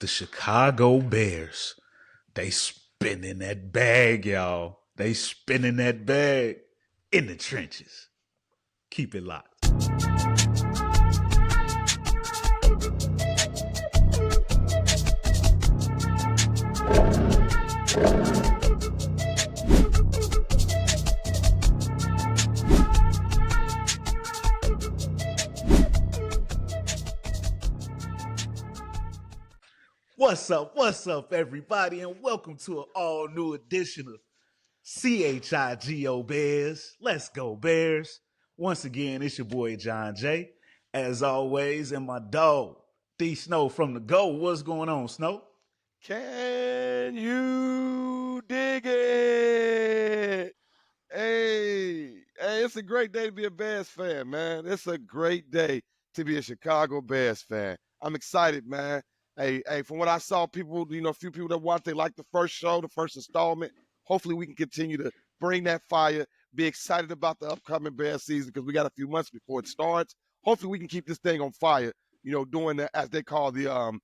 The Chicago Bears. They spinning that bag, y'all. They spinning that bag in the trenches. Keep it locked. What's up, everybody, and welcome to an all new edition of CHIGO Bears. Let's go, Bears. Once again, it's your boy, John J. As always, and my dog, D Snow from the Go. What's going on, Snow? Can you dig it? Hey, it's a great day to be a Bears fan, man. It's a great day to be a Chicago Bears fan. I'm excited, man. Hey, from what I saw, people, a few people that watched, they liked the first show, the first installment. Hopefully, we can continue to bring that fire, be excited about the upcoming Bears season because we got a few months before it starts. Hopefully, we can keep this thing on fire, during the, as they call the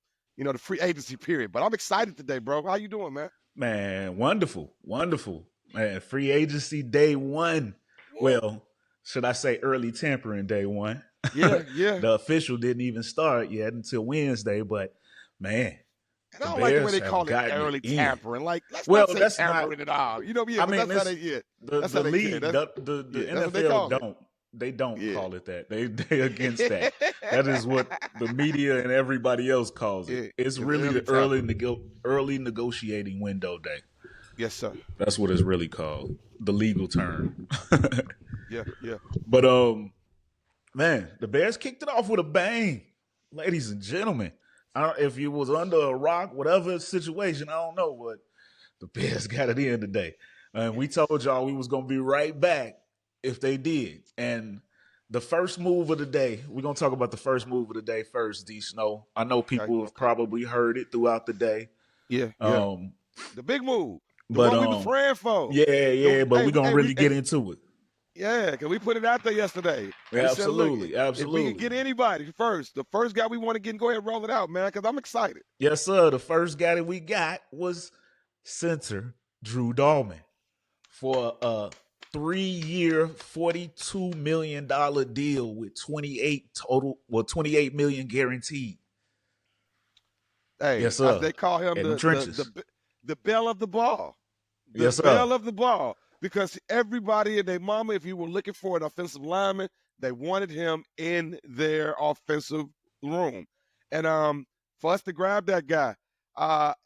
free agency period. But I'm excited today, bro. How you doing, man? Man, wonderful. Man, free agency day one. Well, should I say early tampering day one? Yeah. The official didn't even start yet until Wednesday, but man, And I the don't like the way Bears they have call it gotten it early in. tampering. Like, let's Well, not say that's not. tampering at all. Yeah, I but mean, that's how they get. That's the how they league, get. the That's what they call NFL it. don't Yeah. call it that. They against that. That is what the media and everybody else calls it. Yeah, It's it's really early the early tampering. early negotiating window day. Yes, sir. That's what it's really called. The legal term. Yeah. But man, the Bears kicked it off with a bang, ladies and gentlemen. I don't, if you was under a rock, whatever situation, I don't know, but the Bears got it in today. And we told y'all we was gonna be right back if they did. And the first move of the day, we're gonna talk about the first move of the day first, D Snow. I know people have Okay. probably heard it throughout the day. Yeah. Um, The big move. The but one we were praying for. yeah, but we're gonna really get Hey, into it. yeah, because we put it out there yesterday. We said, look, Absolutely, if we can absolutely. get anybody first, the first guy we want to get, go ahead and roll it out, man, because I'm excited. Yes, sir. The first guy that we got was center Drew Dahlman for a 3-year, $42 million deal with 28 total, well, 28 million guaranteed. Hey, Yes, as sir. they call him, In the trenches. the bell of the ball. The Yes, sir. bell of the ball. Because everybody and their mama, if you were looking for an offensive lineman, they wanted him in their offensive room. And for us to grab that guy,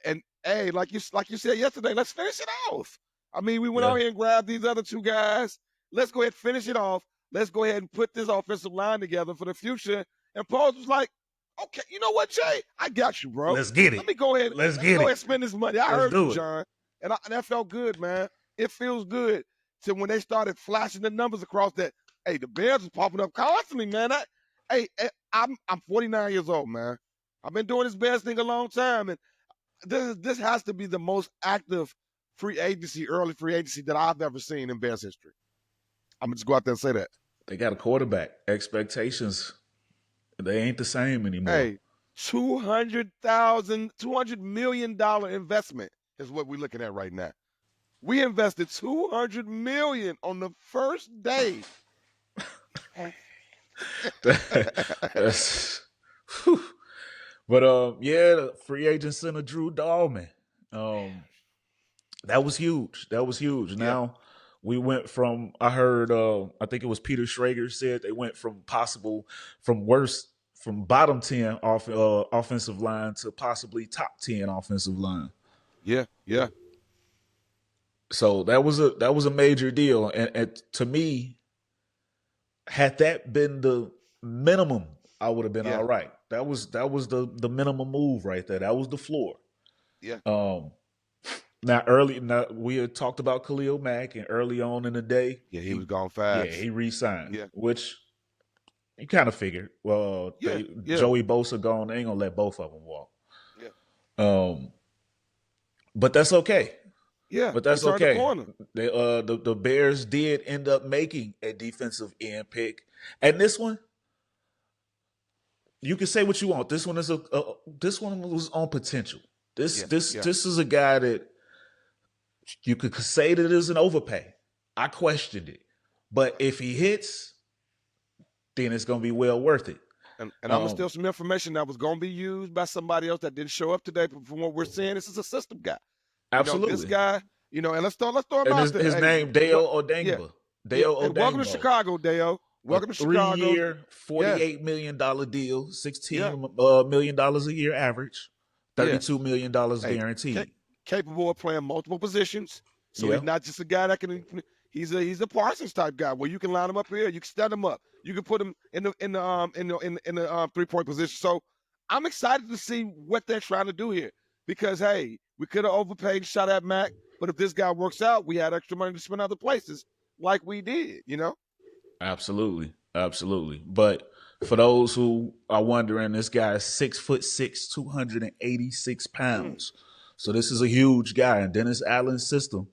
and hey, like you said yesterday, let's finish it off. I mean, we went Yeah. out here and grabbed these other two guys. Let's go ahead and finish it off. Let's go ahead and put this offensive line together for the future. And Paul was like, okay, you know what, Jay? I got you, bro. Let's get it. Let me go ahead. Let's Let me get go ahead it. and spend this money. I Let's heard you, do it. John, and that felt good, man. It feels good to when they started flashing the numbers across that. Hey, the Bears is popping up constantly, man. I'm 49 years old, man. I've been doing this Bears thing a long time, and this has to be the most active early free agency that I've ever seen in Bears history. I'm gonna just go out there and say that. They got a quarterback. Expectations, they ain't the same anymore. Hey, $200 million investment is what we're looking at right now. We invested $200 million on the first day. That's, whew. But yeah, the free agent center Drew Dahlman. That was huge. That was huge. Yeah. Now we went from, I heard I think it was Peter Schrager said they went from bottom 10 offensive line to possibly top 10 offensive line. Yeah. So that was a major deal, and to me, had that been the minimum, I would have been all right. That was the minimum move right there. That was the floor. Yeah. Now we had talked about Khalil Mack, and early on in the day, Yeah, he was gone fast. Yeah, he re-signed. Yeah. Which you kind of figured. Well, Yeah. Joey Bosa gone. They ain't gonna let both of them walk. Yeah. But that's okay. Yeah, But that's they turned the okay. corner. The Bears did end up making a defensive end pick, and this one, you can say what you want. This one is this one was on potential. Yeah, This is a guy that you could say that it is an overpay. I questioned it, but if he hits, then it's going to be well worth it. And I'm gonna steal some information that was gonna be used by somebody else that didn't show up today. But from what we're seeing, this is a system guy. Absolutely, this guy. And let's throw him and out there. his name Dale Yeah, Odangba. yeah. Dale And welcome to Odangba. Chicago, Dale. Welcome to Chicago. 3-year, $48 million deal, $16 million a year average, $32 million guaranteed. Capable of playing multiple positions. So he's not just a guy that can. He's a Parsons type guy where you can line him up here, you can stand him up, you can put him in the 3-point position. So I'm excited to see what they're trying to do here because hey, we could have overpaid and shot at Mac, but if this guy works out, we had extra money to spend other places like we did. Absolutely. But for those who are wondering, this guy is 6'6", 286 pounds. So this is a huge guy in Dennis Allen's system.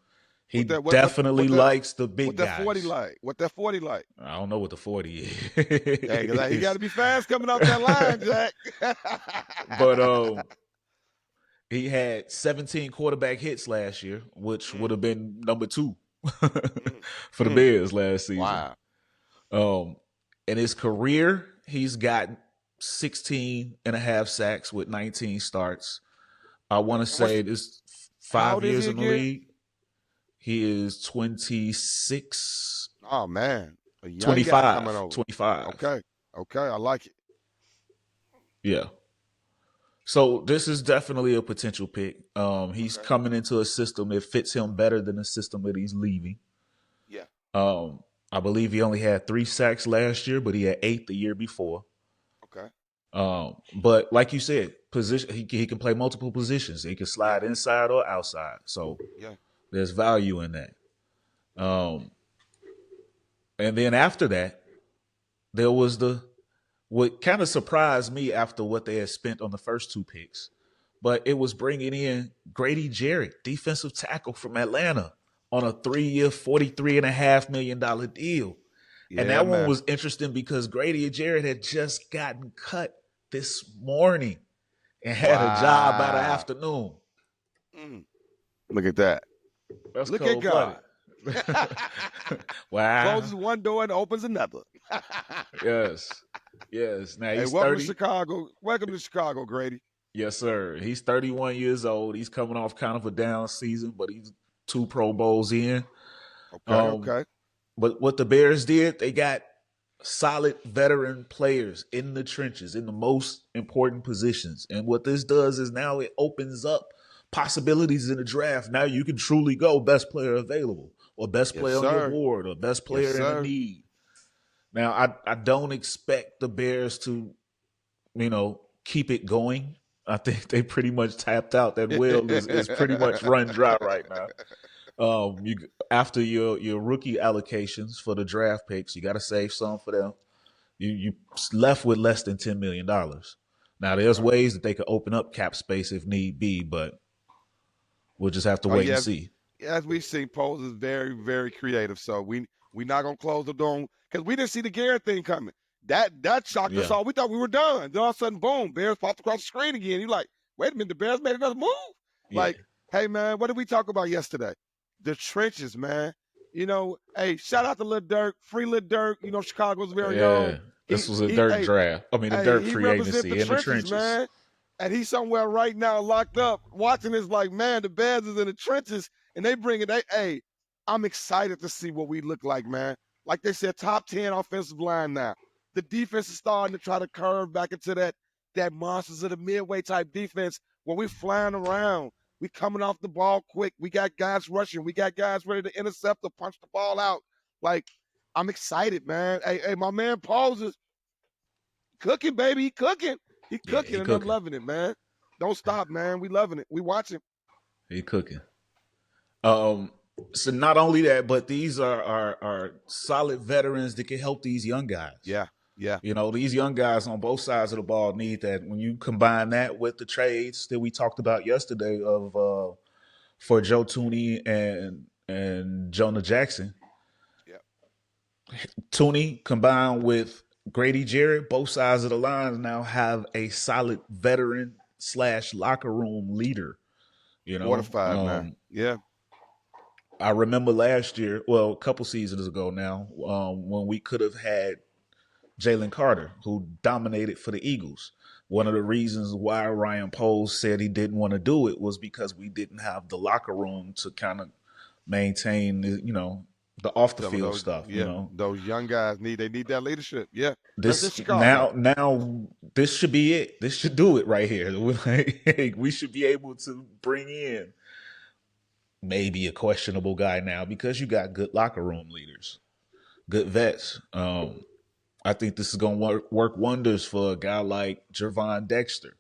He definitely likes the big guys. What that 40 like? I don't know what the 40 is. Hey, he got to be fast coming off that line, Jack. But he had 17 quarterback hits last year, which would have been number 2 for the Bears last season. Wow. In his career, he's got 16 and a half sacks with 19 starts. I want to say this 5 years in the league. He is 26. Oh, man. 25. 25. Okay. I like it. Yeah. So this is definitely a potential pick. He's coming into a system that fits him better than the system that he's leaving. Yeah. I believe he only had 3 sacks last year, but he had 8 the year before. Okay. But like you said, position he can play multiple positions. He can slide inside or outside. So there's value in that. And then after that, there was what kind of surprised me after what they had spent on the first 2 picks, but it was bringing in Grady Jarrett, defensive tackle from Atlanta, on a 3-year, $43.5 million deal. Yeah, and that one was interesting because Grady Jarrett had just gotten cut this morning and had a job by the afternoon. Look at that. That's Look at God. Wow. Closes one door and opens another. Yes. Now he's welcome 30. to Chicago. Welcome to Chicago, Grady. Yes, sir. He's 31 years old. He's coming off kind of a down season, but he's 2 Pro Bowls in. Okay. But what the Bears did, they got solid veteran players in the trenches, in the most important positions. And what this does is now it opens up possibilities in the draft. Now you can truly go best player available or best player on your board or best player in a need. Now, I don't expect the Bears to, keep it going. I think they pretty much tapped out. That well is pretty much run dry right now. After your rookie allocations for the draft picks, you got to save some for them. You left with less than $10 million. Now, there's ways that they could open up cap space if need be, but we'll just have to wait and see. As we've seen, Poles is very, very creative. So we're not gonna close the door because we didn't see the Garrett thing coming. That shocked us all. We thought we were done. Then all of a sudden, boom, Bears popped across the screen again. You're like, wait a minute, the Bears made another move. Yeah. Like, hey man, what did we talk about yesterday? The trenches, man. Hey, shout out to Lil Durk, free Lil Durk. Chicago's very own. This was a Dirk draft. I mean, a Dirk free agency in the trenches, man. And he's somewhere right now locked up watching this like, man, the Bears is in the trenches and they bring it. Hey, I'm excited to see what we look like, man. Like they said, top 10 offensive line now. The defense is starting to try to curve back into that monsters of the midway type defense where we're flying around. We coming off the ball quick. We got guys rushing. We got guys ready to intercept or punch the ball out. Like, I'm excited, man. Hey, my man Pauls is cooking, baby. He cooking. He cooking, I'm loving it, man. Don't stop, man. We loving it. We watching. He cooking. So not only that, but these are solid veterans that can help these young guys. Yeah. These young guys on both sides of the ball need that. When you combine that with the trades that we talked about yesterday for Joe Thuney and Jonah Jackson. Yeah. Thuney combined with Grady Jarrett, both sides of the lines now have a solid veteran / locker room leader. You know, Fortified, man. Yeah. I remember last year, well, a couple seasons ago now, when we could have had Jalen Carter, who dominated for the Eagles. One of the reasons why Ryan Poles said he didn't want to do it was because we didn't have the locker room to kind of maintain, the off the field stuff. Yeah, those young guys need that leadership. Yeah, that's This Chicago. now this should be it. This should do it right here. We should be able to bring in maybe a questionable guy now because you got good locker room leaders, good vets. I think this is going to work wonders for a guy like Gervon Dexter,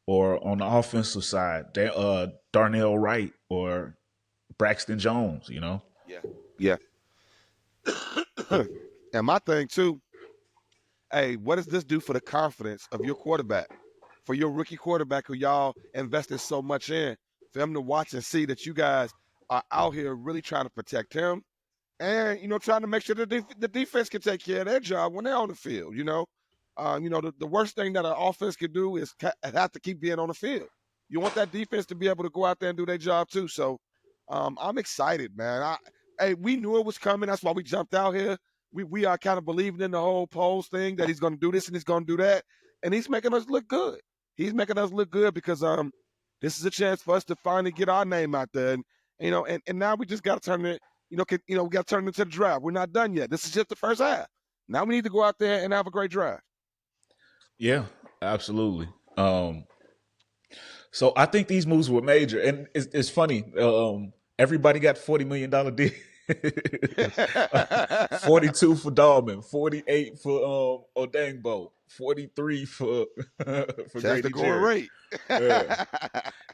or on the offensive side, Darnell Wright or Braxton Jones. Yeah. And my thing too, hey, what does this do for the confidence of your quarterback? For your rookie quarterback who y'all invested so much in, for him to watch and see that you guys are out here really trying to protect him and, trying to make sure that the defense can take care of their job when they're on the field, the worst thing that an offense can do is have to keep being on the field. You want that defense to be able to go out there and do their job too. So I'm excited, man. Hey, we knew it was coming. That's why we jumped out here. We are kind of believing in the whole Poles thing that he's going to do this and he's going to do that, and he's making us look good. He's making us look good because this is a chance for us to finally get our name out there, and now we just got to turn it. We got to turn it into the draft. We're not done yet. This is just the first half. Now we need to go out there and have a great draft. Yeah, absolutely. So I think these moves were major, and it's funny. Everybody got $40 million deal. 42 for Dahlman, 48 for Odangbo, 43 for Grady Jarrett. Yeah.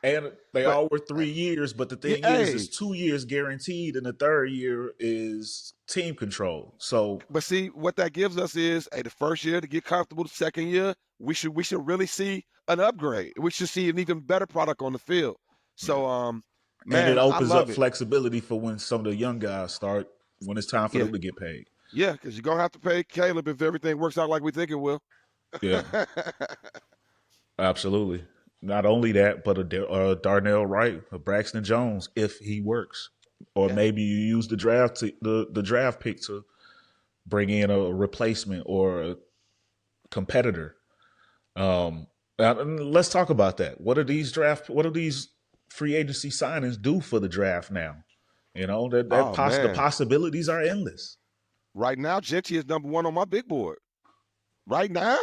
And they all were 3 years, but the thing is, it's 2 years guaranteed, and the third year is team control. So, but see, what that gives us is, the first year to get comfortable. The second year, we should really see an upgrade. We should see an even better product on the field. So, man, and it opens up flexibility for when some of the young guys start, when it's time for them to get paid. Yeah, because you're going to have to pay Caleb if everything works out like we think it will. Yeah. Absolutely. Not only that, but a Darnell Wright, a Braxton Jones, if he works. Or maybe you use the draft pick to bring in a replacement or a competitor. Let's talk about that. What do these free agency signings do for the draft now? The possibilities are endless. Right now, Jeanty is number one on my big board. Right now,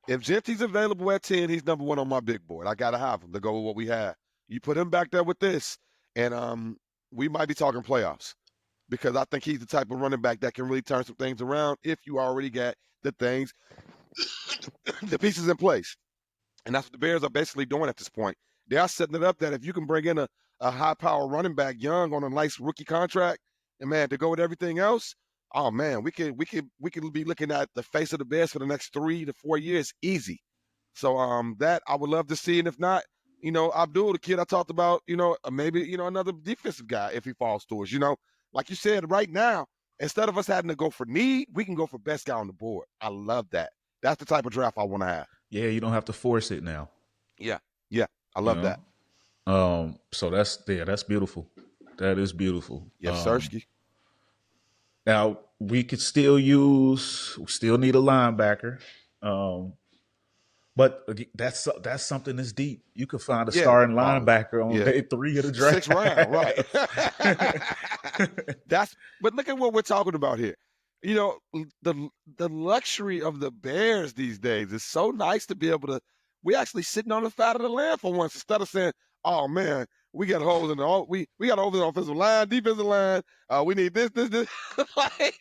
if Jeanty's available at 10, he's number one on my big board. I got to have him to go with what we have. You put him back there with this, and we might be talking playoffs, because I think he's the type of running back that can really turn some things around if you already got the things, the pieces in place. And that's what the Bears are basically doing at this point. They are setting it up that if you can bring in a high-power running back young on a nice rookie contract, and, man, to go with everything else, oh, man, we could be looking at the face of the Bears for the next 3 to 4 years easy. So that I would love to see. And if not, Abdul, the kid I talked about, maybe, another defensive guy if he falls to us. Like you said, right now, instead of us having to go for need, we can go for best guy on the board. I love that. That's the type of draft I want to have. Yeah, you don't have to force it now. Yeah. I love that. So that's beautiful. That is beautiful. Yes, Sersky. Now we still need a linebacker. But that's something that's deep. You could find a starting linebacker on day 3 of the draft. 6th round, right? But look at what we're talking about here. The luxury of the Bears these days is so nice to be able to. We're actually sitting on the fat of the land for once, instead of saying, "Oh man, we got holes in we got holes in the offensive line, defensive line. We need this." Like,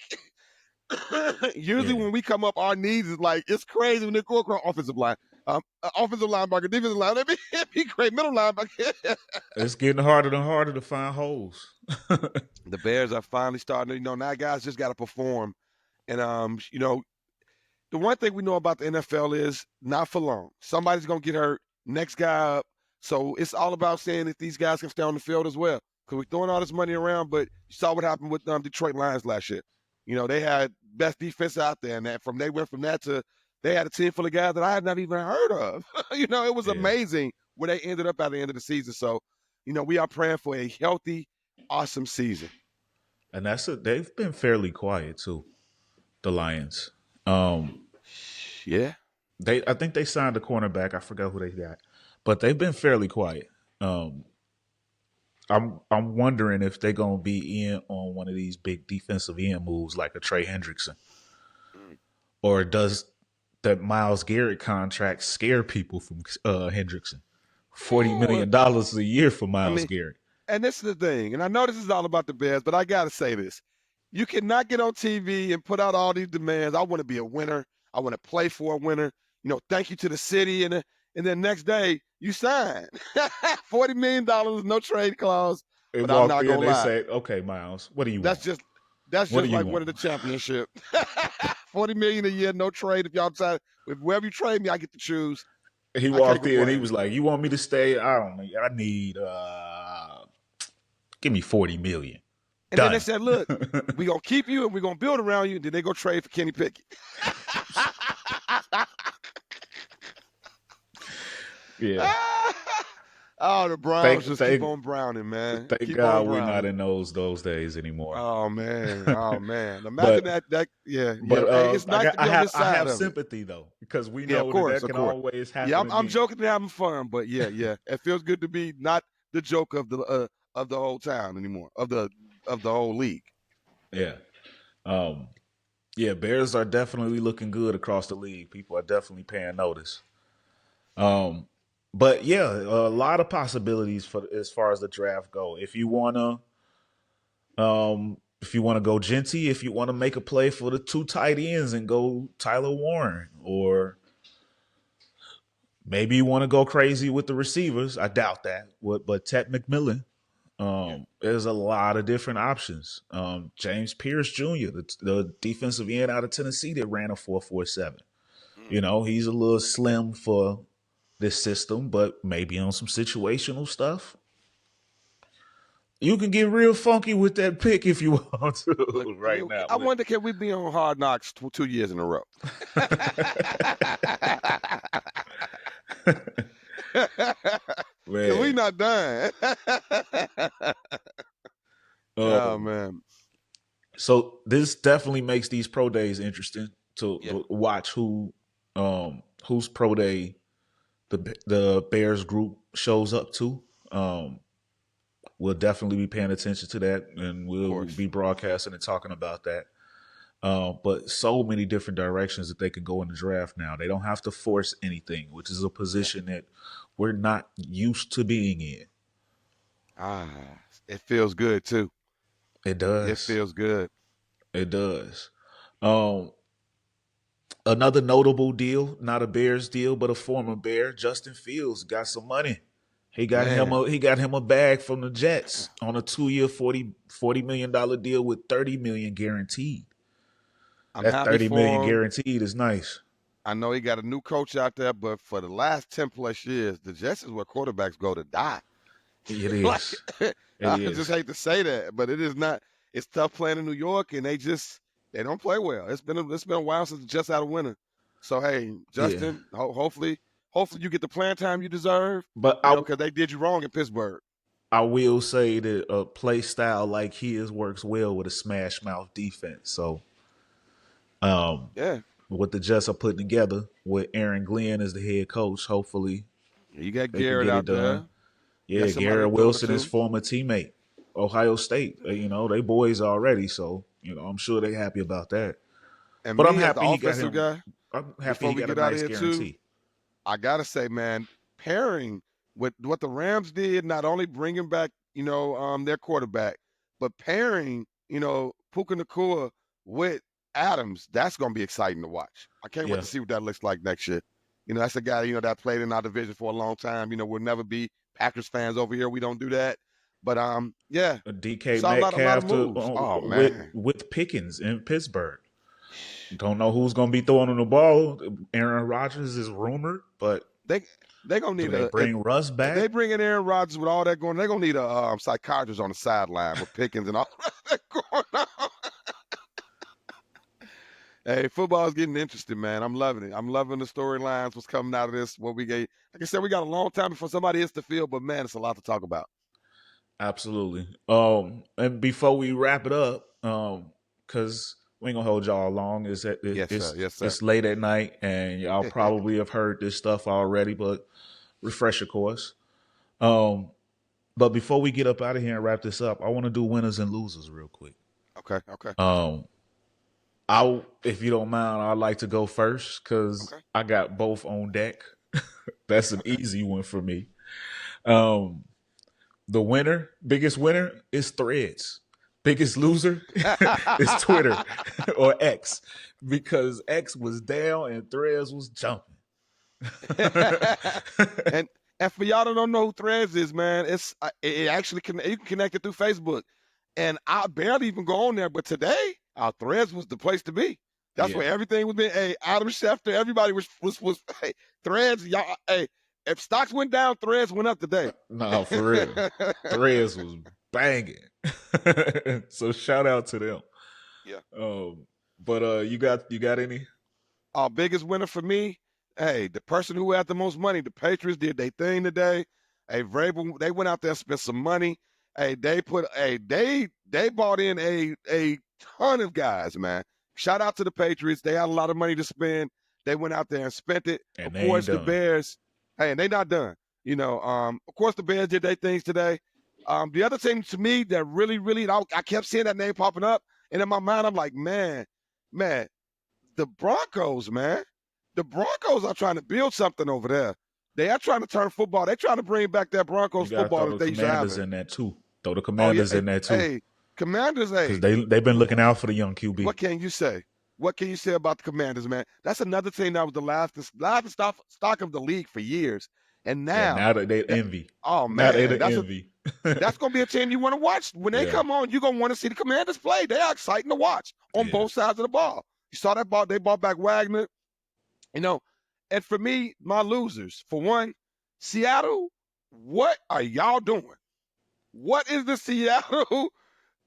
usually when we come up, our needs is like, it's crazy when they go across offensive line. Offensive linebacker, defensive line, it'd be great. Middle linebacker. It's getting harder and harder to find holes. The Bears are finally starting to, now guys just got to perform. And, the one thing we know about the NFL is not for long. Somebody's going to get hurt, next guy up. So it's all about saying if these guys can stay on the field as well. Because we're throwing all this money around, but you saw what happened with Detroit Lions last year. They had best defense out there, and they went from that to they had a team full of guys that I had not even heard of. It was Yeah. amazing where they ended up at the end of the season. So, we are praying for a healthy, awesome season. And they've been fairly quiet too, the Lions. Yeah. I think they signed a cornerback. I forgot who they got, but they've been fairly quiet. I'm wondering if they're gonna be in on one of these big defensive end moves like a Trey Hendrickson, or does that Myles Garrett contract scare people from Hendrickson? $40 million a year for I Myles mean, Garrett. and this is the thing, and I know this is all about the Bears, but I got to say this. You cannot get on TV and put out all these demands. I want to be a winner. I want to play for a winner. Thank you to the city. And then next day, you sign $40 million, no trade clause. They But I'm walk not in, going to they lie. say, "Okay, Myles, what do you That's want? just What do you like want?" winning the championship. $40 million a year, no trade. If y'all decide, wherever you trade me, I get to choose. He I can't walked in and he complain. was like, "You want me to stay? I don't know. I need give me 40 million. And then they Done." said, look, we're going to keep you and we're going to build around you. And then they go trade for Kenny Pickett. Yeah. Oh, the Browns just keep on browning, man. Thank Keep God on we're not browning. in those days anymore. Oh man. Imagine But that. Yeah. but Hey, it's nice to be on this I side have of it. sympathy though, because we Yeah, of know course, that of can course. always Yeah, happen I'm again. joking and having fun, but yeah, it feels good to be not the joke of the whole town anymore, of the whole league. Yeah. Yeah, Bears are definitely looking good across the league. People are definitely paying notice. But yeah, a lot of possibilities for as far as the draft go. If you wanna go Genty, if you want to make a play for the two tight ends and go Tyler Warren, or maybe you want to go crazy with the receivers. I doubt that. But Ted McMillan, there's a lot of different options. James Pierce Jr., the defensive end out of Tennessee that ran a 4.47. He's a little slim for this system, but maybe on some situational stuff. You can get real funky with that pick if you want to. Look, Right now. I wonder, can we be on Hard Knocks 2 years in a row? We not done. Oh man. So this definitely makes these pro days interesting to watch whose pro day the Bears group shows up to. We'll definitely be paying attention to that, and we'll be broadcasting and talking about that. But so many different directions that they can go in the draft now. They don't have to force anything, which is a position that we're not used to being in. It feels good too. It does. It feels good. It does. Another notable deal, not a Bears deal, but a former Bear, Justin Fields got some money. He got him a bag from the Jets on a 2-year $40 million deal with $30 million guaranteed. That $30 million guaranteed is nice. I know he got a new coach out there, but for the last 10 plus years, the Jets is where quarterbacks go to die. It is. I just hate to say that, but it is not. It's tough playing in New York, and they don't play well. It's been a while since the Jets had a winner. So hey, Justin, hopefully you get the playing time you deserve. But because they did you wrong in Pittsburgh. I will say that a play style like his works well with a smash mouth defense. So, what the Jets are putting together with Aaron Glenn as the head coach, hopefully you got Garrett out there. Yeah, Garrett Wilson, his former teammate, Ohio State. They boys already, so I'm sure they're happy about that. But I'm happy he got him. Guy, I'm happy he got a nice guarantee. I gotta say, man, pairing with what the Rams did, not only bringing back their quarterback, but pairing Puka Nacua with Adams, that's gonna be exciting to watch. I can't wait to see what that looks like next year. That's a guy that played in our division for a long time. We'll never be Packers fans over here. We don't do that. But a DK Metcalf with Pickens in Pittsburgh. Don't know who's gonna be throwing on the ball. Aaron Rodgers is rumored, but they're gonna need to bring Russ back. They bring in Aaron Rodgers with all that going. They're gonna need a psychiatrist on the sideline with Pickens and all that going on. Hey, football's getting interesting, man. I'm loving it. I'm loving the storylines, what's coming out of this, what we get. Like I said, we got a long time before somebody hits the field, but man, it's a lot to talk about. Absolutely. And before we wrap it up, because we ain't gonna hold y'all long. Yes, sir. Yes, sir. It's late at night, and y'all probably have heard this stuff already. But refresher course. Um, but before we get up out of here and wrap this up, I want to do winners and losers real quick. Okay, okay, Um, if you don't mind, I'd like to go first because okay, I got both on deck. That's an okay. easy one for me. Um, biggest winner is Threads. Biggest loser is Twitter or X because X was down and Threads was jumping. and and for y'all that don't know who Threads is, man, it actually you can connect it through Facebook, and I barely even go on there. But today, our Threads was the place to be. That's Yeah. where everything was been. Hey, Adam Schefter, everybody was hey, Threads. Y'all, hey, if stocks went down, Threads went up today. No, for real. Threads was banging. So shout out to them. Yeah. But you got any? Our biggest winner for me, hey, the person who had the most money, the Patriots did their thing today. Hey, Vrabel, they went out there and spent some money. Hey, they bought in a ton of guys, man. Shout out to the Patriots. They had a lot of money to spend. They went out there and spent it. And Of they ain't course, the done. Bears, hey, and they not done. Of course, the Bears did their things today. The other team to me that really, I kept seeing that name popping up, and in my mind, I'm like, man, the Broncos, man. The Broncos are trying to build something over there. They are trying to turn football. They're trying to bring back that You Broncos gotta football throw that the they used to have Commanders it. in there too. Throw the Oh yeah, Commanders in there too. hey, Commanders, Because hey, they've been looking out for the young QB. what can you say? What can you say about the Commanders, man? That's another team that was the last stock of the league for years, and Yeah, now, now that they that, envy. oh Now they man, the envy. that's gonna be a team you want to watch when they Yeah. come on. You're gonna want to see the Commanders play. They are exciting to watch on Yeah. both sides of the ball. You saw that ball. They bought back Wagner. You know, and for me, my losers, for one, Seattle, what are y'all doing? What is the Seattle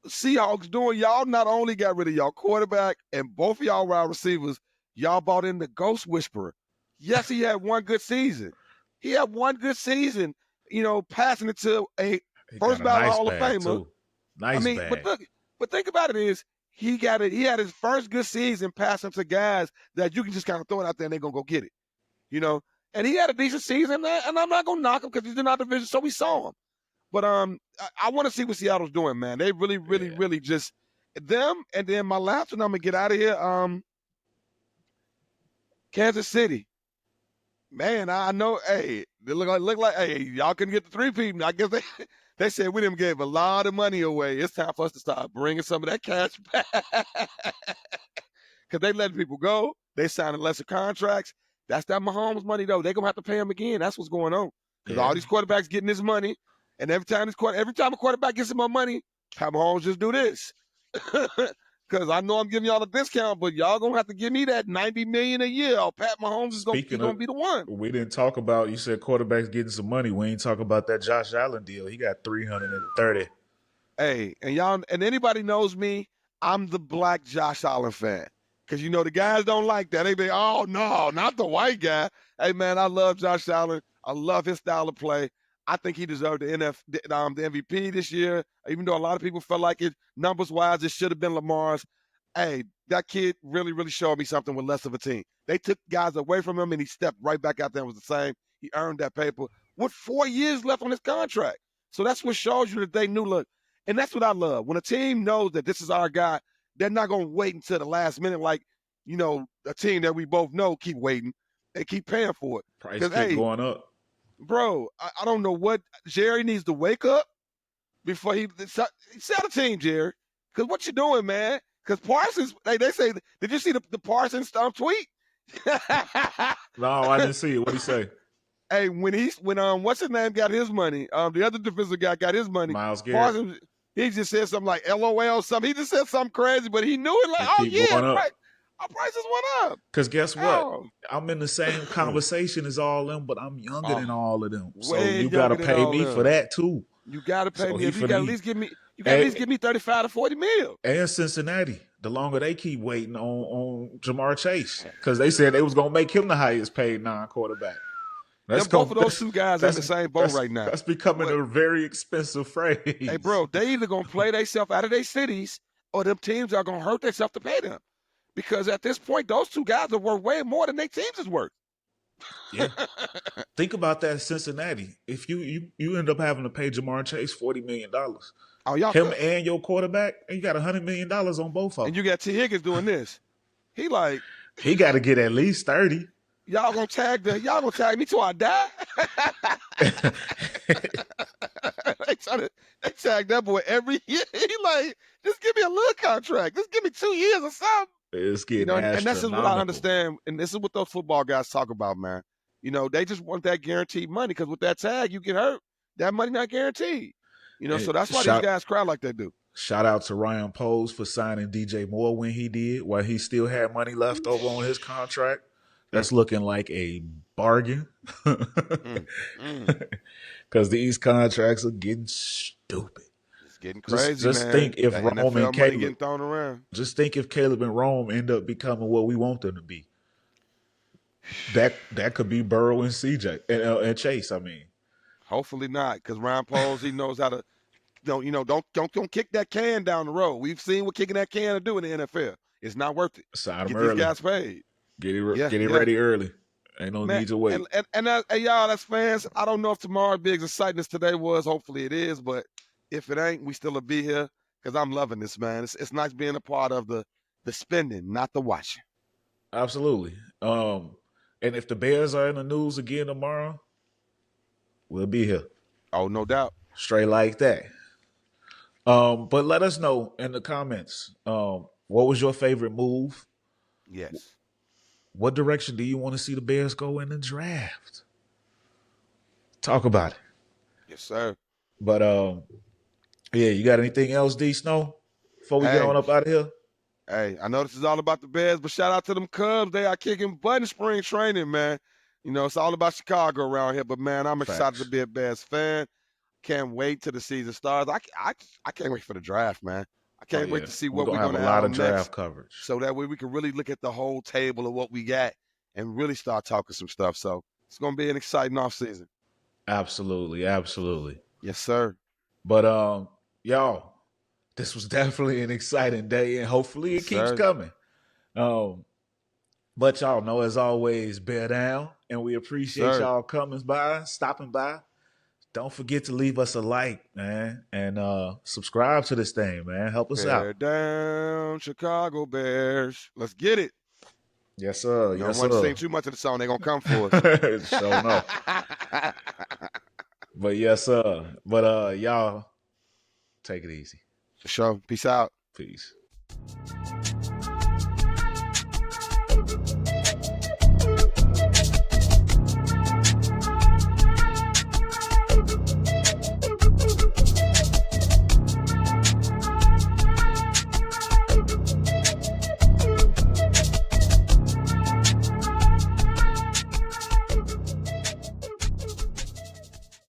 Seahawks doing? Y'all not only got rid of y'all quarterback and both of y'all wide receivers, y'all bought in the Ghost Whisperer. Yes, he had one good season. He had one good season, passing it to a He got first a ballot nice Hall of bag Famer. too. I Nice mean, bag. but think about it is he got it. He had his first good season passing to guys that you can just kind of throw it out there and they're gonna go get it. you know. And he had a decent season, and I'm not gonna knock him because he's in our division, so we saw him. But I want to see what Seattle's doing, man. They Yeah. really just them. And then my last one, I'm gonna get out of here. Kansas City, man. I know. Hey, they look like hey, y'all can get the 3-peat. I guess they they said we didn't gave a lot of money away. It's time for us to start bringing some of that cash back because they letting people go. They signing lesser contracts. That's that Mahomes money though. They're gonna have to pay him again. That's what's going on. Because Yeah. all these quarterbacks getting this money, and every time a quarterback gets some more money, Pat Mahomes just do this. Because I know I'm giving y'all a discount, but y'all gonna have to give me that $90 million a year. Or Pat Mahomes is Speaking gonna of, be the one. we didn't talk about. You said quarterbacks getting some money. We ain't talk about that Josh Allen deal. He got 330. Hey, and y'all, and anybody knows me, I'm the black Josh Allen fan. Cause the guys don't like that. They be, oh no, not the white guy. Hey man, I love Josh Allen. I love his style of play. I think he deserved the MVP this year. Even though a lot of people felt like it numbers wise, it should have been Lamar's. Hey, that kid really showed me something with less of a team. They took guys away from him and he stepped right back out there and was the same. He earned that paper with 4 years left on his contract. So that's what shows you that they knew, look, and that's what I love. When a team knows that this is our guy, they're not going to wait until the last minute like, a team that we both know keep waiting. They keep paying for it. Price Because, kept hey, going up. bro, I don't know what Jerry needs to wake up before he sell the team, Jerry. Because what you doing, man? Because Parsons, they say, did you see the Parsons tweet? No, I didn't see it. What he say? Hey, when what's his name got his money, the other defensive guy got his money. Myles Garrett. Parsons, he just said something like LOL something. He just said something crazy, but he knew it like, It oh keep yeah, going up. right. Our prices went up. Because guess what? Oh. I'm in the same conversation as all them, but I'm younger than all of them. So Way you gotta younger than pay all me them. for that too. You gotta pay So me. he If you got at finna least give me, you got at least give me 35 to 40 mil. and Cincinnati. the longer they keep waiting on Jamar Chase, because they said they was gonna make him the highest paid non-quarterback. Both of those two guys are in the same boat right now. That's becoming a very expensive phrase. Hey, bro, they either gonna play themselves out of their cities, or them teams are gonna hurt themselves to pay them. Because at this point, those two guys are worth way more than their teams is worth. Yeah. Think about that, Cincinnati. If you end up having to pay Jamar Chase $40 million, him and your quarterback, and you got $100 million on both of them. And you got T. Higgins doing this. He got to get at least 30. Y'all gonna tag me till I die? they tag that boy every year. He just give me a little contract. Just give me 2 years or something. It's getting and that's just what I understand. And this is what those football guys talk about, man. They just want that guaranteed money, because with that tag, you get hurt. That money not guaranteed. So that's why these guys cry like they do. Shout out to Ryan Poles for signing DJ Moore when he did, while he still had money left over on his contract. That's looking like a bargain. Because these contracts are getting stupid. It's getting crazy. Just man. think if Rome and Caleb getting thrown around. Just think if Caleb and Rome end up becoming what we want them to be. That could be Burrow and CJ and Chase. I mean, hopefully not, because Ryan Poles, he knows how to. Don't kick that can down the road. We've seen what kicking that can to do in the NFL. It's not worth it. Sign Get them early. These guys paid. Get it ready early. Ain't no need to wait. And y'all, as fans, I don't know if tomorrow be as exciting as today was. Hopefully it is, but if it ain't, we still will be here, because I'm loving this, man. It's nice being a part of the spending, not the watching. Absolutely. And if the Bears are in the news again tomorrow, we'll be here. Oh, no doubt. Straight like that. But let us know in the comments. What was your favorite move? Yes. What direction do you want to see the Bears go in the draft? Talk about it. Yes, sir. But yeah, you got anything else, D Snow, before we get on up out of here? Hey, I know this is all about the Bears, but shout out to them Cubs. They are kicking butt in spring training, man. It's all about Chicago around here. But man, I'm excited to be a Bears fan. Can't wait till the season starts. I can't wait for the draft, man. I can't wait to see what we're going to have. A lot of draft coverage. So that way we can really look at the whole table of what we got and really start talking some stuff. So it's going to be an exciting offseason. Absolutely. Absolutely. Yes, sir. But, y'all, this was definitely an exciting day, and hopefully it keeps coming. But y'all know, as always, bear down, and we appreciate y'all stopping by. Don't forget to leave us a like, man, and subscribe to this thing, man. Help us out. Bear down, Chicago Bears. Let's get it. Yes, sir. You don't want to sing too much of the song. They're going to come for us. Sure enough. But yes, sir. But y'all, take it easy. For sure. Peace out. Peace.